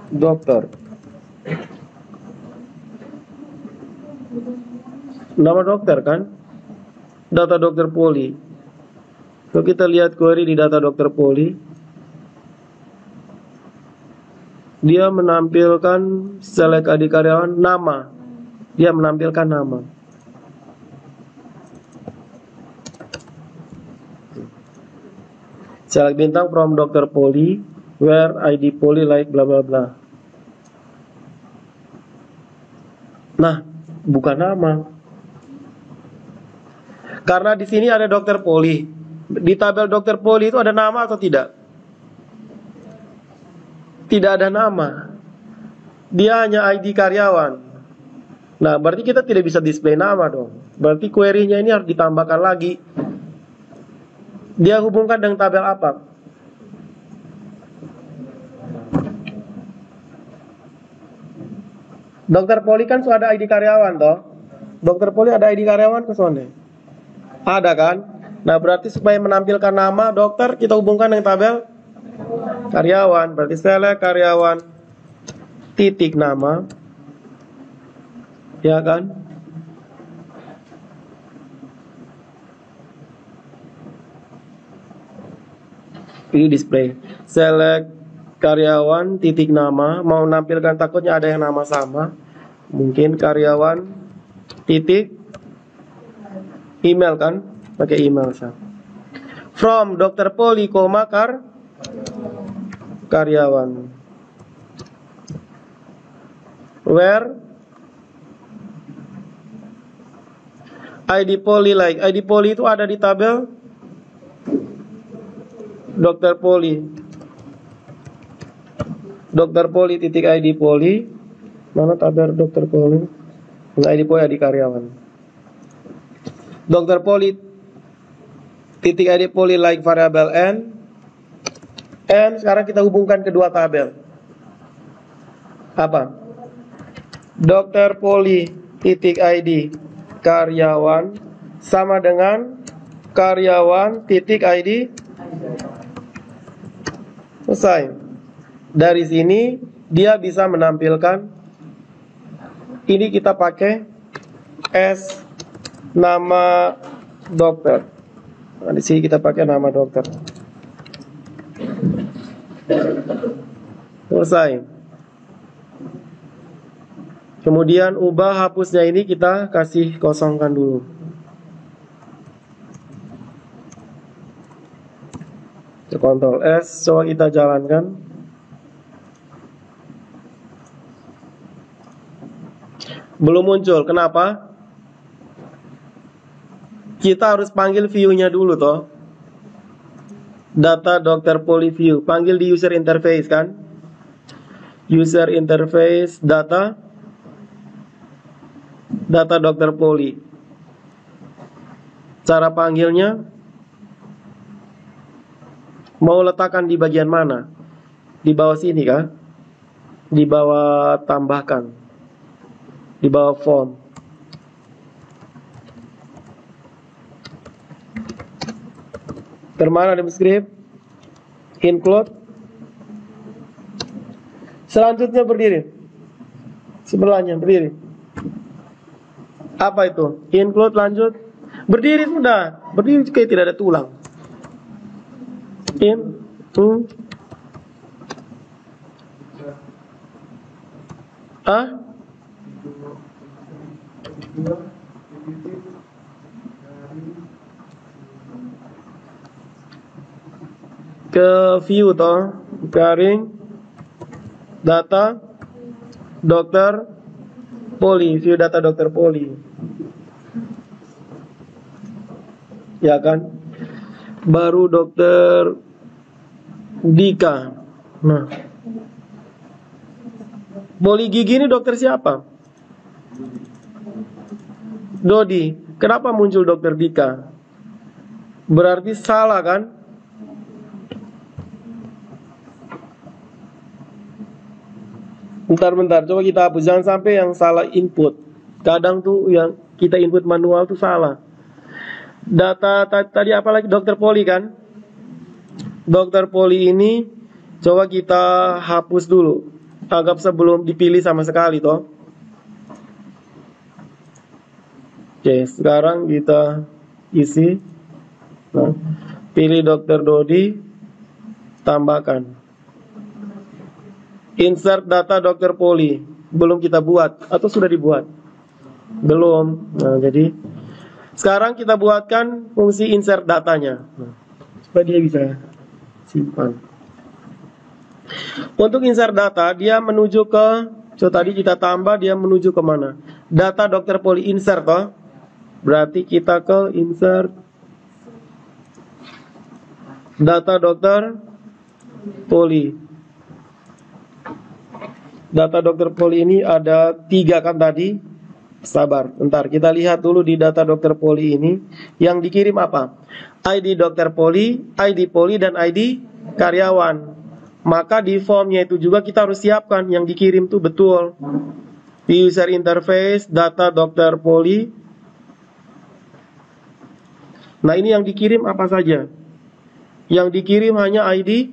dokter. Nama dokter kan. Data dokter poli. Kalau kita lihat query di data dokter poli, dia menampilkan select ID karyawan nama. Dia menampilkan nama. Select bintang from dokter poli, where ID poli like bla bla bla. Nah, bukan nama. Karena di sini ada dokter poli. Di tabel dokter poli itu ada nama atau tidak? Tidak ada nama. Dia hanya ID karyawan. Nah, berarti kita tidak bisa display nama dong. Berarti query-nya ini harus ditambahkan lagi. Dia hubungkan dengan tabel apa? Dokter poli kan sudah ada ID karyawan toh. Dokter poli ada ID karyawan ke sana. Ada kan? Nah, berarti supaya menampilkan nama dokter kita hubungkan dengan tabel karyawan. Berarti select karyawan titik nama. Ya kan? Pilih display. Select karyawan titik nama. Mau nampilkan takutnya ada yang nama sama. Mungkin karyawan titik email kan? Pakai email sah. From dokter poli koma karyawan. Where ID poli like. ID poli itu ada di tabel dokter poli. Dokter poli titik ID poli. Mana tabel dokter poli? ID poli ID karyawan. Dokter poli titik ID poli like variabel n. And sekarang kita hubungkan kedua tabel. Apa? Dokter poli titik ID karyawan sama dengan karyawan titik ID. Selesai. Dari sini dia bisa menampilkan, ini kita pakai S nama dokter. Nah, di sini kita pakai nama dokter. Selesai. Kemudian ubah hapusnya ini kita kasih kosongkan dulu. Ctrl S, coba kita jalankan. Belum muncul, kenapa? Kita harus panggil view-nya dulu toh. Data Dr. Poli view, panggil di user interface kan? User interface data Dr. Poli. Cara panggilnya, mau letakkan di bagian mana? Di bawah sini kah? Di bawah tambahkan, di bawah form. Termana dalam script? Include. Selanjutnya berdiri. Sebelahnya berdiri. Apa itu? Include, lanjut. Berdiri sudah. Berdiri kayak tidak ada tulang. Ke view toh, garing data Dr. Poli, view data Dr. Poli. Ya kan? Baru Dokter Dika. Nah, Poli gigi ini dokter siapa? Dodi. Kenapa muncul Dokter Dika? Berarti salah kan? Bentar, coba kita hapus. Jangan sampai yang salah input. Kadang tuh yang kita input manual tuh salah. Data tadi apa lagi? Dokter Poli kan? Dokter Poli ini coba kita hapus dulu. Anggap sebelum dipilih sama sekali toh. Oke, sekarang kita isi. Nah, pilih Dokter Dodi, tambahkan. Insert data Dr. Poli. Belum kita buat atau sudah dibuat? Belum. Nah, jadi sekarang kita buatkan fungsi insert datanya. Nah, supaya dia bisa simpan. Untuk insert data, dia menuju ke, tadi kita tambah, dia menuju ke mana? Data Dr. Poli insert toh. Berarti kita ke insert data Dr. Poli. Data Dr. Poli ini ada 3 kan tadi. Sabar, bentar, kita lihat dulu di data Dr. Poli ini. Yang dikirim apa? ID Dr. Poli, ID Poli, dan ID karyawan. Maka di formnya itu juga kita harus siapkan yang dikirim tuh betul. Di user interface data Dr. Poli. Nah, ini yang dikirim apa saja? Yang dikirim hanya ID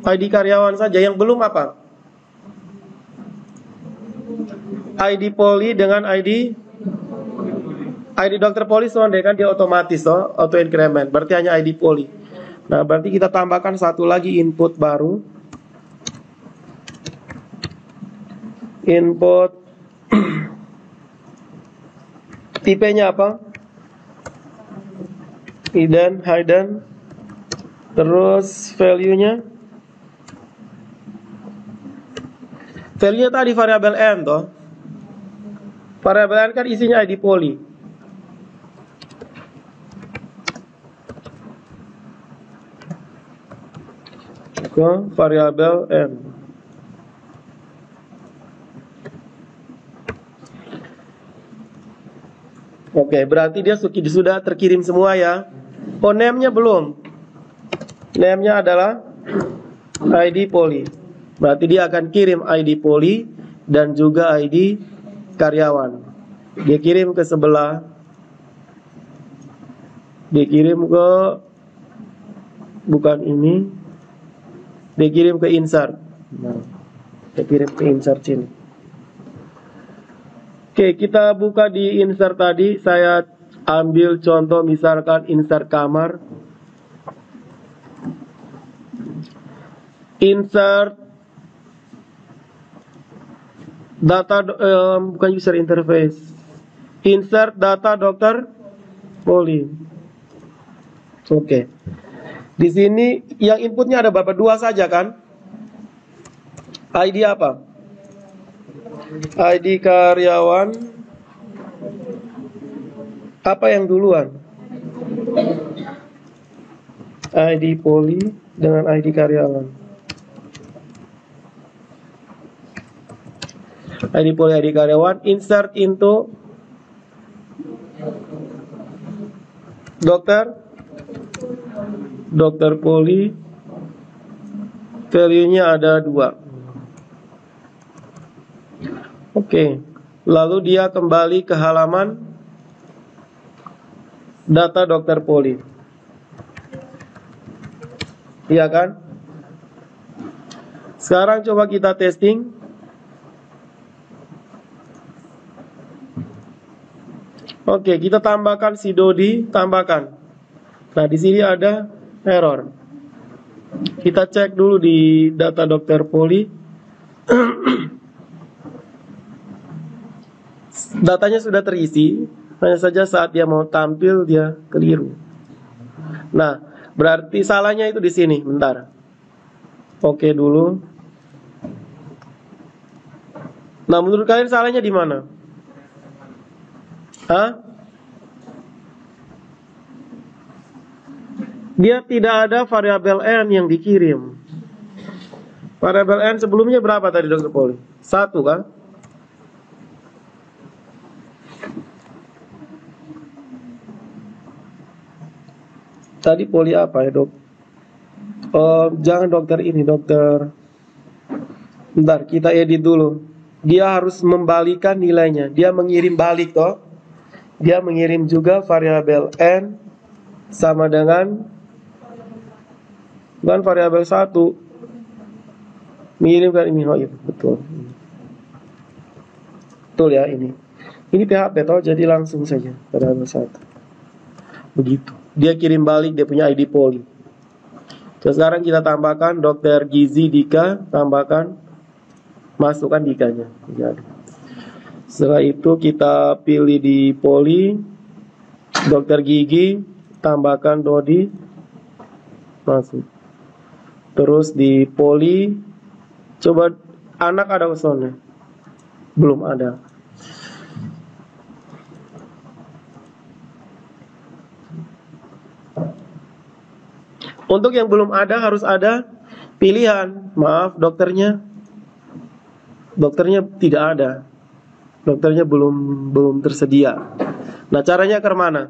karyawan saja. Yang belum apa? ID Poli dengan ID Dr. Poli sonde kan dia otomatis toh, auto increment. Berarti hanya ID Poli. Nah, berarti kita tambahkan satu lagi input baru. Input tipenya apa? Hidden. Terus value-nya. Value-nya tadi variabel n toh. Variabel n kan isinya ID Poli. Ke variabel n. Oke, berarti dia sudah terkirim semua ya. Oh, name-nya belum. Name-nya adalah ID Poli. Berarti dia akan kirim ID Poli dan juga ID karyawan. Dia kirim ke sebelah. Dia kirim ke, bukan ini. Dia kirim ke insert. Nah, dia kirim ke insert sini. Oke, kita buka di insert tadi. Saya ambil contoh misalkan insert kamar. Insert data, bukan user interface. Insert data dokter Poli. Oke. Di sini yang inputnya ada berapa? 2 saja kan? ID apa? ID karyawan. Apa yang duluan? ID Poli dengan ID karyawan. ID Poli, ID karyawan. Insert into dokter Poli. Value-nya ada 2. Oke. Lalu dia kembali ke halaman data dokter Poli. Iya kan? Sekarang coba kita testing. Oke, kita tambahkan si Dodi, tambahkan. Nah, di sini ada error. Kita cek dulu di data dokter Poli. Datanya sudah terisi, hanya saja saat dia mau tampil dia keliru. Nah, berarti salahnya itu di sini. Bentar. Oke dulu. Nah, menurut kalian salahnya di mana? Hah? Dia tidak ada variabel n yang dikirim. Variabel n sebelumnya berapa tadi dokter Poli? 1 kan? Tadi Poli apa ya dok? Jangan dokter ini, dokter. Bentar, kita edit dulu. Dia harus membalikan nilainya. Dia mengirim balik toh. Dia mengirim juga variabel n sama dengan, bukan variabel 1. Mengirimkan ini, oh iya betul. Betul ya ini. Ini PHP toh, jadi langsung saja variabel 1. Begitu. Dia kirim balik dia punya ID Poli. Terus sekarang kita tambahkan dokter Gizi Dika, tambahkan, masukkan Dikanya. Jadi setelah itu kita pilih di Poli, dokter gigi, tambahkan Dodi, masuk. Terus di Poli, coba anak ada usulnya? Belum ada. Untuk yang belum ada harus ada pilihan. Maaf, dokternya tidak ada. Dokternya belum tersedia. Nah, caranya ke mana?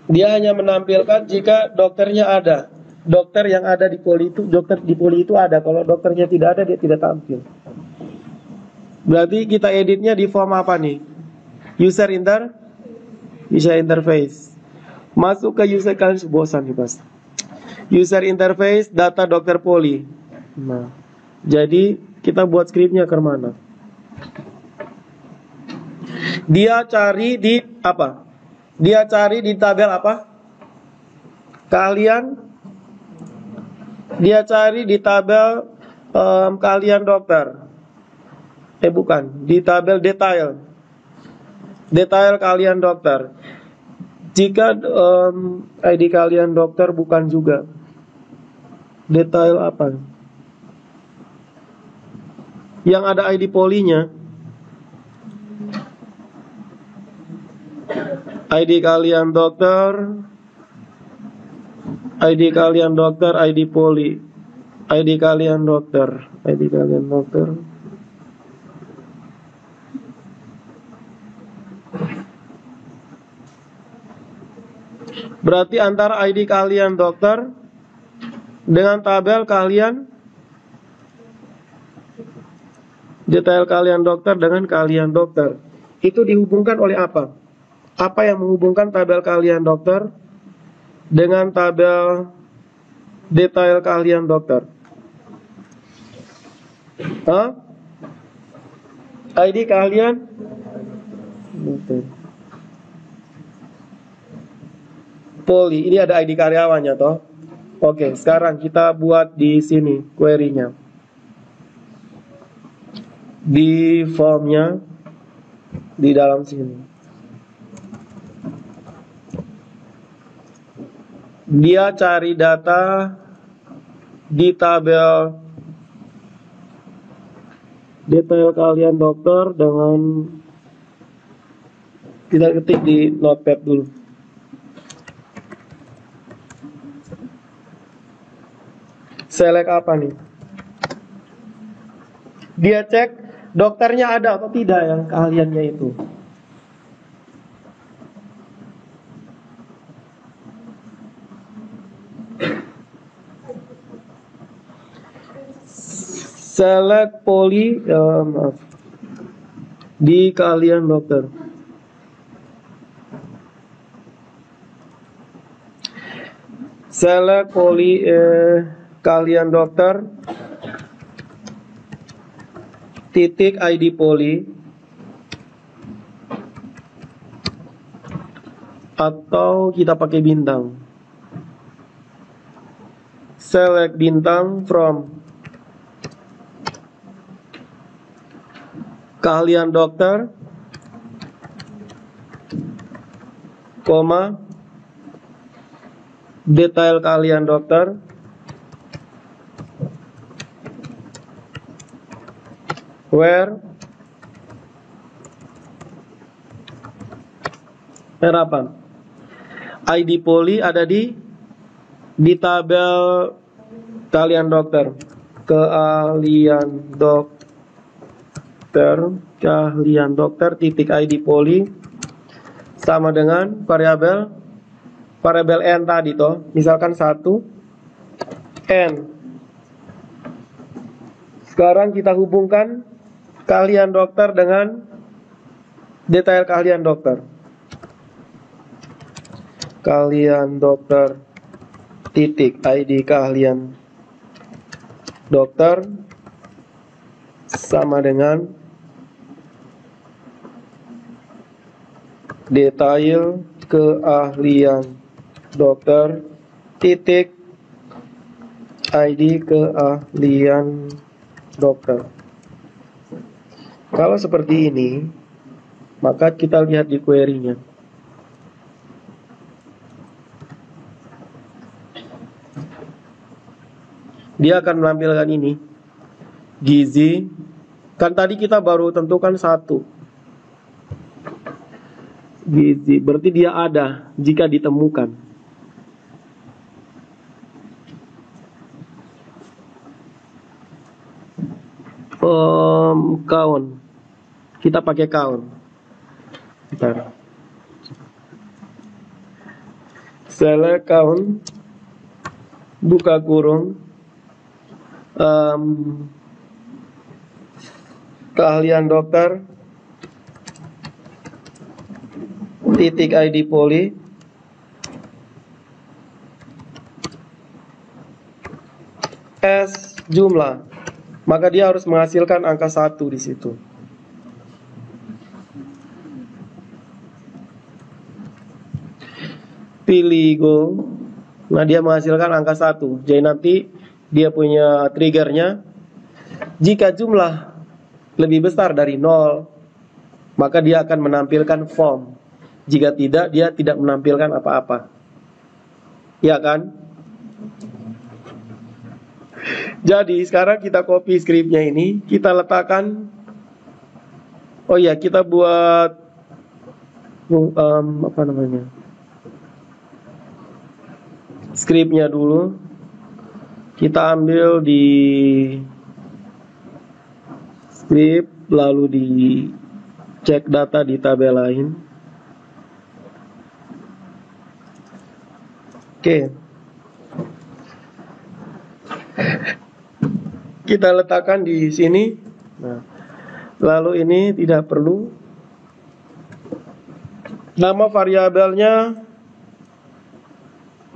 Dia hanya menampilkan jika dokternya ada. Dokter yang ada di Poli itu, dokter di Poli itu ada. Kalau dokternya tidak ada, dia tidak tampil. Berarti kita editnya di form apa nih? User interface. Masuk ke user, kalian bosan nih pas. User interface data dokter Poli. Nah, jadi kita buat skripnya ke mana? Dia cari di apa? Dia cari di tabel apa? Keahlian. Dia cari di tabel keahlian dokter. Bukan, di tabel detail. Detail keahlian dokter. Jika ID keahlian dokter bukan juga. Detail apa? Yang ada ID Polinya. ID kalian dokter, ID kalian dokter, ID Poli, ID kalian dokter, ID kalian dokter. Berarti antara ID kalian dokter dengan tabel kalian Detail keahlian dokter dengan keahlian dokter. Itu dihubungkan oleh apa? Apa yang menghubungkan tabel keahlian dokter dengan tabel detail keahlian dokter? Hah? ID keahlian? Poli, ini ada ID karyawannya toh. Oke, sekarang kita buat di sini query-nya. Di formnya di dalam sini. Dia cari data di tabel detail keahlian dokter dengan kita ketik di notepad dulu. Select apa nih? Dia cek dokternya ada atau tidak yang keahliannya itu. Select poli, maaf, di keahlian dokter. Select poli keahlian dokter, titik ID poli, atau kita pakai bintang. Select bintang from keahlian dokter, koma, detail keahlian dokter, where apa? ID poli ada di tabel keahlian dokter. Keahlian dokter titik ID poli sama dengan variabel n tadi toh. Misalkan 1 n. Sekarang kita hubungkan keahlian dokter dengan detail keahlian dokter. Keahlian dokter titik ID keahlian dokter sama dengan detail keahlian dokter titik ID keahlian dokter. Kalau seperti ini, maka kita lihat di query-nya. Dia akan menampilkan ini. Gizi. Kan tadi kita baru tentukan 1. Gizi. Berarti dia ada jika ditemukan. Count. Kita pakai count. Bentar. Select count. Buka kurung. Keahlian dokter titik ID poli S jumlah, maka dia harus menghasilkan angka 1 di situ. Pilih go, nah dia menghasilkan angka 1. Jadi nanti dia punya triggernya. Jika jumlah lebih besar dari 0, maka dia akan menampilkan form. Jika tidak, dia tidak menampilkan apa-apa. Ya kan? Jadi sekarang kita copy scriptnya ini, kita letakkan. Oh ya, kita buat apa namanya? Scriptnya dulu. Kita ambil di script, lalu di cek data di tabel lain. Oke. Kita letakkan di sini. Nah, Lalu ini tidak perlu. Nama variabelnya,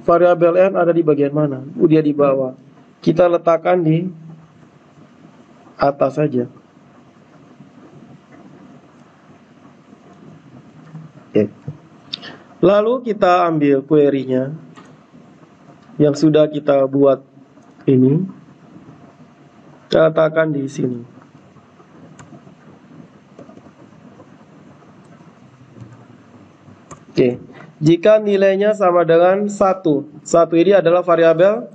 variabel n ada di bagian mana? Dia di bawah. Kita letakkan di atas saja. Oke. Lalu kita ambil query-nya yang sudah kita buat ini, kita letakkan di sini. Oke, jika nilainya sama dengan 1 ini adalah variabel,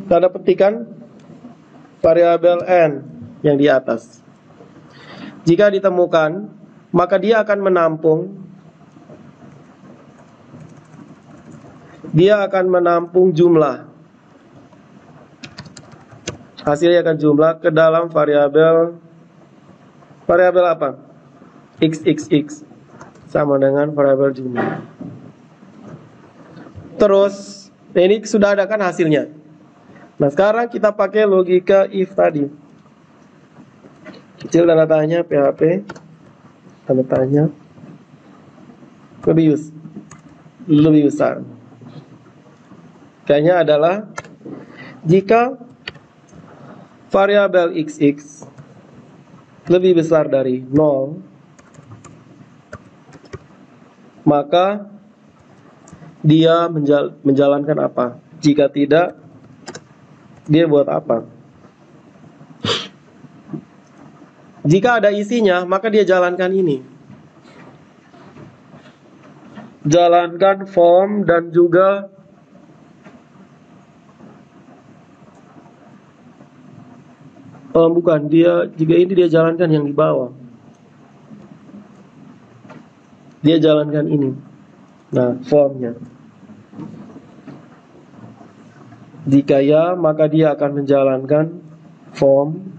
tanda petikan variabel n yang di atas. Jika ditemukan, maka dia akan menampung jumlah. Hasilnya akan jumlah ke dalam variabel apa? XXX sama dengan variabel jumlah. Terus, ini sudah ada kan hasilnya. Nah, sekarang kita pakai logika if tadi. Kecil tanda tanya PHP, tanda tanya lebih besar. Kayaknya adalah jika variabel xx lebih besar dari 0, maka dia menjalankan apa? Jika tidak, dia buat apa? Jika ada isinya, maka dia jalankan ini. Jalankan form dan juga bukan, jika ini dia jalankan yang di bawah. Dia jalankan ini. Nah, formnya. Jika ya, maka dia akan menjalankan form.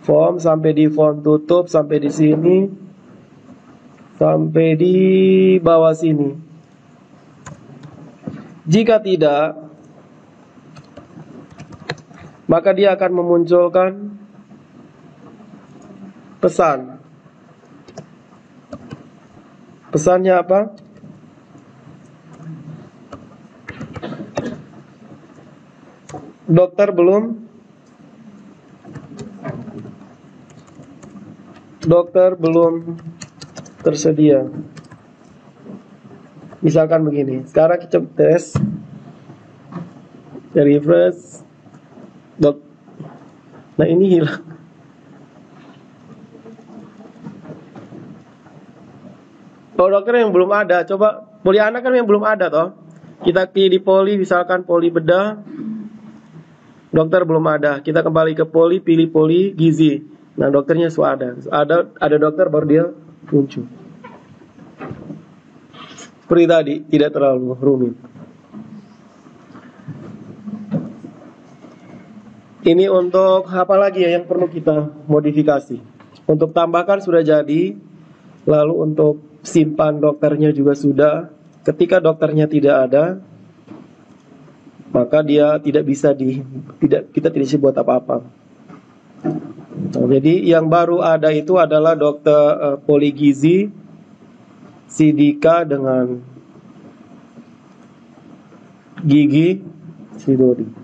Form sampai di form tutup, sampai di sini, sampai di bawah sini. Jika tidak, maka dia akan memunculkan pesan. Pesannya apa? Dokter belum tersedia. Misalkan begini. Sekarang kita tes. Refresh. Nah, ini hilang. Oh, dokter yang belum ada. Coba poli anak kan yang belum ada toh. Kita pilih di poli, misalkan poli bedah. Dokter belum ada. Kita kembali ke poli, pilih poli gizi. Nah, dokternya sudah ada. Ada dokter baru dia muncul. Seperti tadi, tidak terlalu rumit. Ini untuk apa lagi ya yang perlu kita modifikasi? Untuk tambahkan sudah jadi. Lalu untuk simpan dokternya juga sudah. Ketika dokternya tidak ada, maka dia tidak bisa kita tidak bisa buat apa-apa. Nah, jadi yang baru ada itu adalah dokter poligizi Sidika dengan gigi Sidori.